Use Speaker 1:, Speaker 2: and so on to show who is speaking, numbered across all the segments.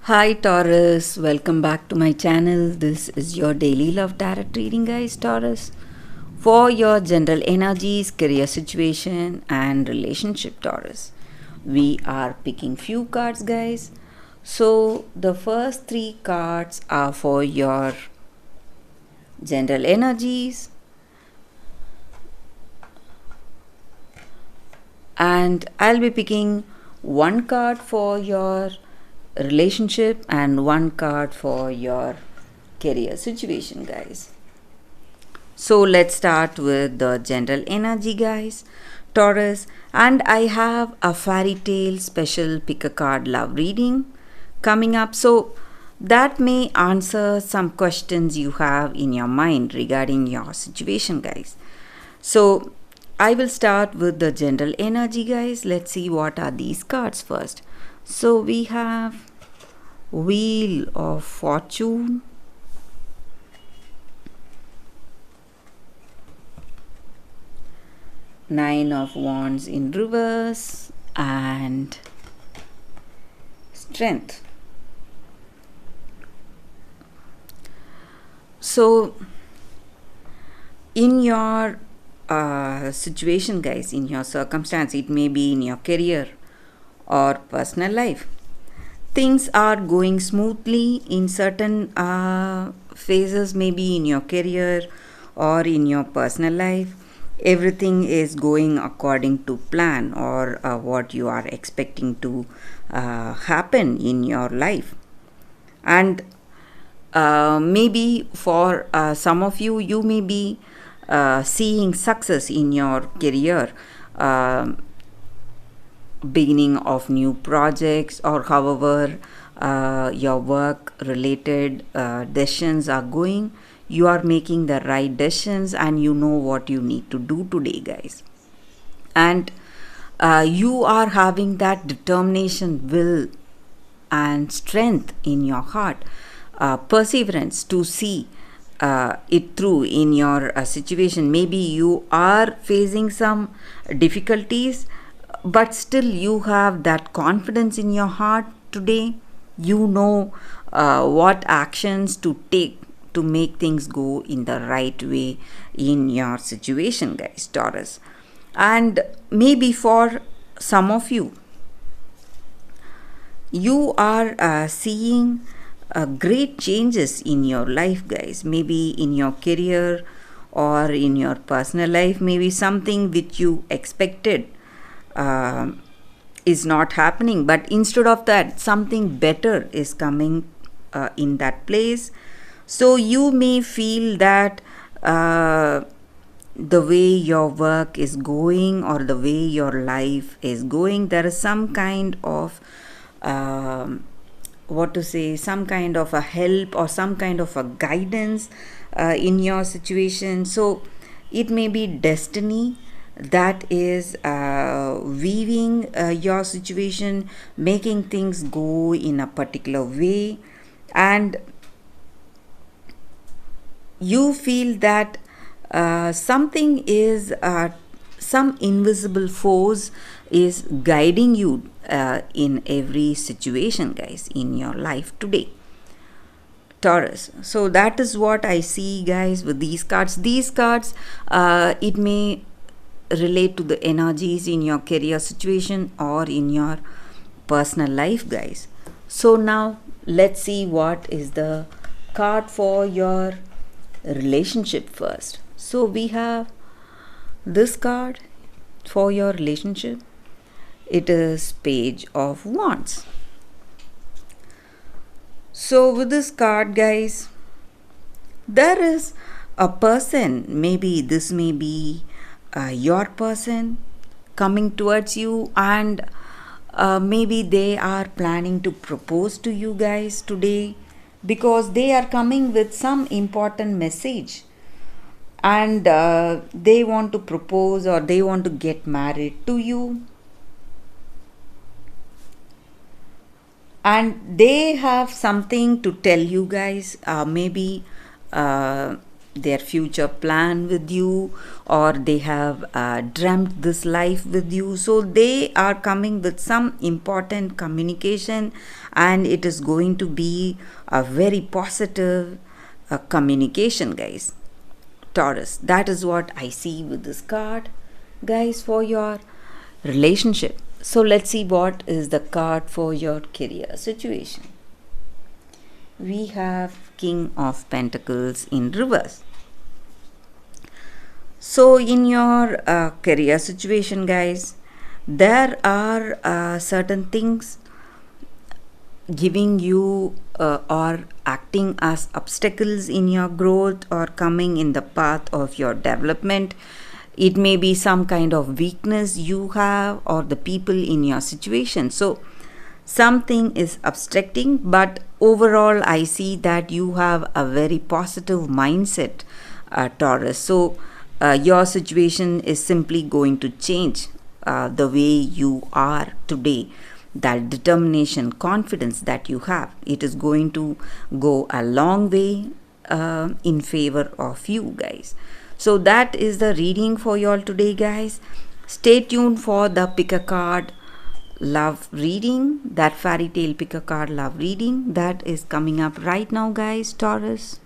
Speaker 1: Hi Taurus, welcome back to my channel. This is your daily love tarot reading, guys. Taurus, for your general energies, career situation, and relationship. Taurus, we are picking few cards, guys. So the first three cards are for your general energies, and I'll be picking one card for your relationship and one card for your career situation, guys. So let's start with the general energy, guys. Taurus, and I have a fairy tale special pick a card love reading coming up. So that may answer some questions you have in your mind regarding your situation, guys. So I will start with the general energy, guys. Let's see what are these cards first. So we have Wheel of Fortune, Nine of Wands in reverse, and Strength. So in your situation, guys, in your circumstance, it may be in your career or personal life, things are going smoothly in certain phases, maybe in your career or in your personal life. Everything is going according to plan or what you are expecting to happen in your life. And maybe for some of you, you may be seeing success in your career, beginning of new projects, or however your work related decisions are going. You are making the right decisions and you know what you need to do today, guys. And you are having that determination, will, and strength in your heart, perseverance to see it through in your situation. Maybe you are facing some difficulties, but still you have that confidence in your heart today. You know what actions to take to make things go in the right way in your situation, guys, Taurus. And maybe for some of you, you are seeing great changes in your life, guys. Maybe in your career or in your personal life, maybe something which you expected is not happening, but instead of that, something better is coming in that place. So you may feel that the way your work is going or the way your life is going, there is some kind of some kind of a help or some kind of a guidance in your situation. So it may be destiny that is weaving your situation, making things go in a particular way, and you feel that something is some invisible force is guiding you in every situation, guys, in your life today, Taurus. So that is what I see, guys, with these cards. These cards, it may relate to the energies in your career situation or in your personal life, guys. So now let's see what is the card for your relationship first. So we have this card for your relationship. It is Page of Wands. So with this card, guys, there is a person, maybe this may be your person coming towards you, and maybe they are planning to propose to you, guys, today, because they are coming with some important message, and they want to propose or they want to get married to you, and they have something to tell you, guys. Maybe their future plan with you, or they have dreamt this life with you. So they are coming with some important communication, and it is going to be a very positive communication, guys. Taurus, that is what I see with this card, guys, for your relationship. So let's see what is the card for your career situation. We have King of Pentacles in reverse. So in your career situation, guys, there are certain things giving you or acting as obstacles in your growth or coming in the path of your development. It may be some kind of weakness you have or the people in your situation. So something is obstructing, but overall I see that you have a very positive mindset, Taurus. So your situation is simply going to change the way you are today. That determination, confidence that you have, it is going to go a long way in favor of you, guys. So that is the reading for you all today, guys. Stay tuned for the pick a card love reading, that fairy tale pick a card love reading that is coming up right now, guys, Taurus.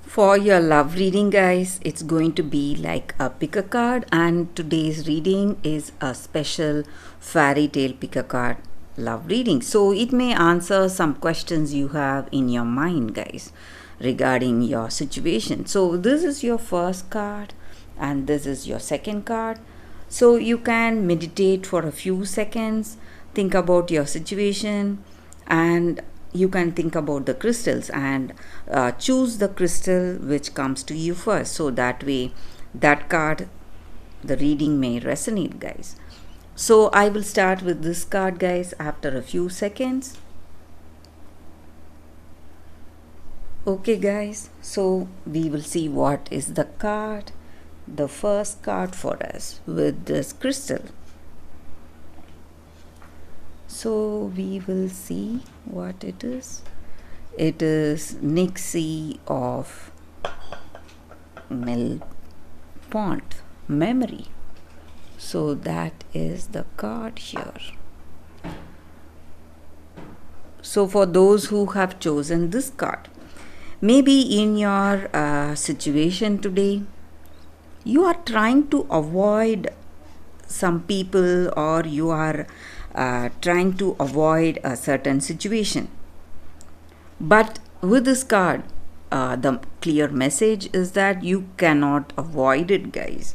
Speaker 1: For your love reading, guys, it's going to be like a pick a card, and today's reading is a special fairy tale pick a card love reading. So it may answer some questions you have in your mind, guys, regarding your situation. So this is your first card and this is your second card. So you can meditate for a few seconds, think about your situation, and you can think about the crystals and choose the crystal which comes to you first. So that way, that card, the reading may resonate, guys. So I will start with this card, guys, after a few seconds. Okay, guys, so we will see what is the card, the first card for us with this crystal. So we will see what it is. It is Nixie of Melpont, memory. So that is the card here. So for those who have chosen this card, maybe in your situation today, you are trying to avoid some people, or you are trying to avoid a certain situation. But with this card, the clear message is that you cannot avoid it, guys,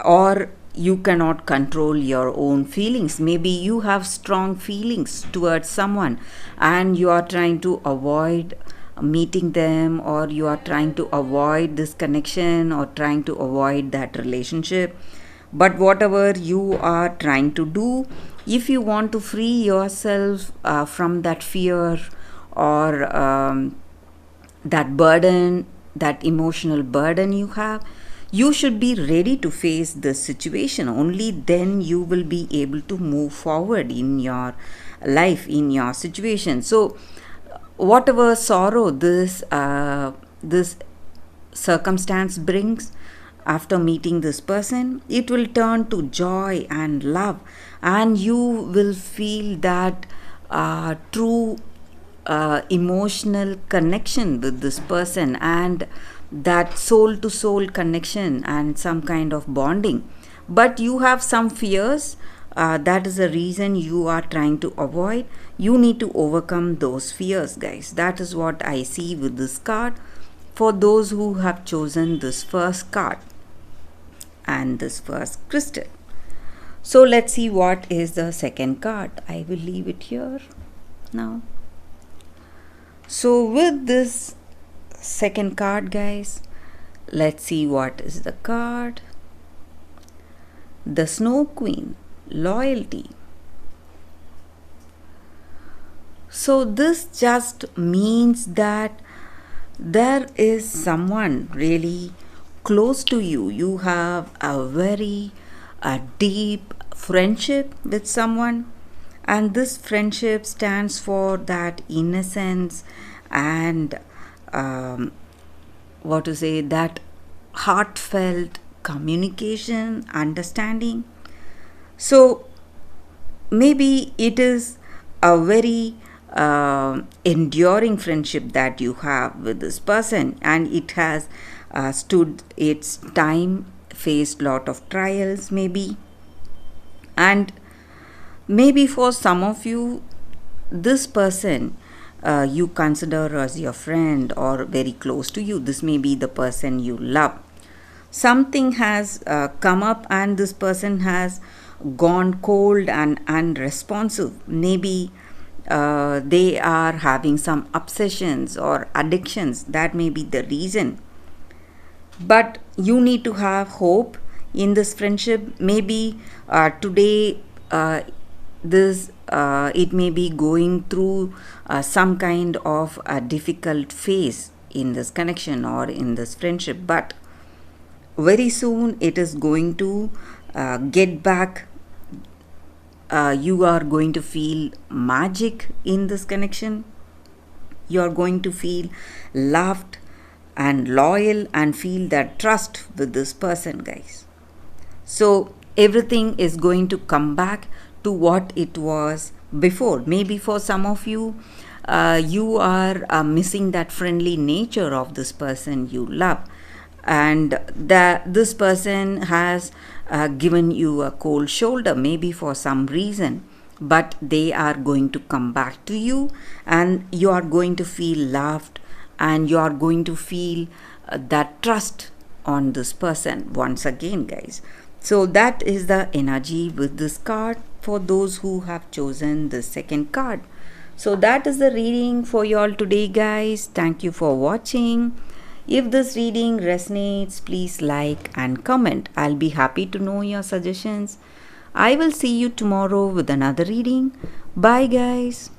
Speaker 1: or you cannot control your own feelings. Maybe you have strong feelings towards someone and you are trying to avoid meeting them, or you are trying to avoid this connection or trying to avoid that relationship. But whatever you are trying to do, if you want to free yourself from that fear or that burden, that emotional burden you have, you should be ready to face this situation. Only then you will be able to move forward in your life, in your situation. So whatever sorrow this circumstance brings, after meeting this person, it will turn to joy and love, and you will feel that true emotional connection with this person, and that soul to soul connection and some kind of bonding. But you have some fears, that is the reason you are trying to avoid. You need to overcome those fears, guys. That is what I see with this card for those who have chosen this first card and this first crystal. So let's see what is the second card. I will leave it here now. So with this second card, guys, let's see what is the card. The Snow Queen, loyalty. So this just means that there is someone really close to you. You have a very deep friendship with someone, and this friendship stands for that innocence and what to say, that heartfelt communication, understanding. So maybe it is a very enduring friendship that you have with this person, and it has stood its time, faced lot of trials maybe. And maybe for some of you, this person you consider as your friend or very close to you, this may be the person you love. Something has come up and this person has gone cold and unresponsive. Maybe they are having some obsessions or addictions. That may be the reason. But you need to have hope in this friendship. Maybe today this it may be going through some kind of a difficult phase in this connection or in this friendship, but very soon it is going to get back. You are going to feel magic in this connection. You are going to feel loved and loyal and feel that trust with this person, guys. So everything is going to come back to what it was before. Maybe for some of you, you are missing that friendly nature of this person you love, and that this person has given you a cold shoulder, maybe for some reason, but they are going to come back to you, and you are going to feel loved, and you are going to feel that trust on this person once again, guys. So that is the energy with this card for those who have chosen the second card. So that is the reading for you all today, guys. Thank you for watching. If this reading resonates, please like and comment. I'll be happy to know your suggestions. I will see you tomorrow with another reading. Bye, guys.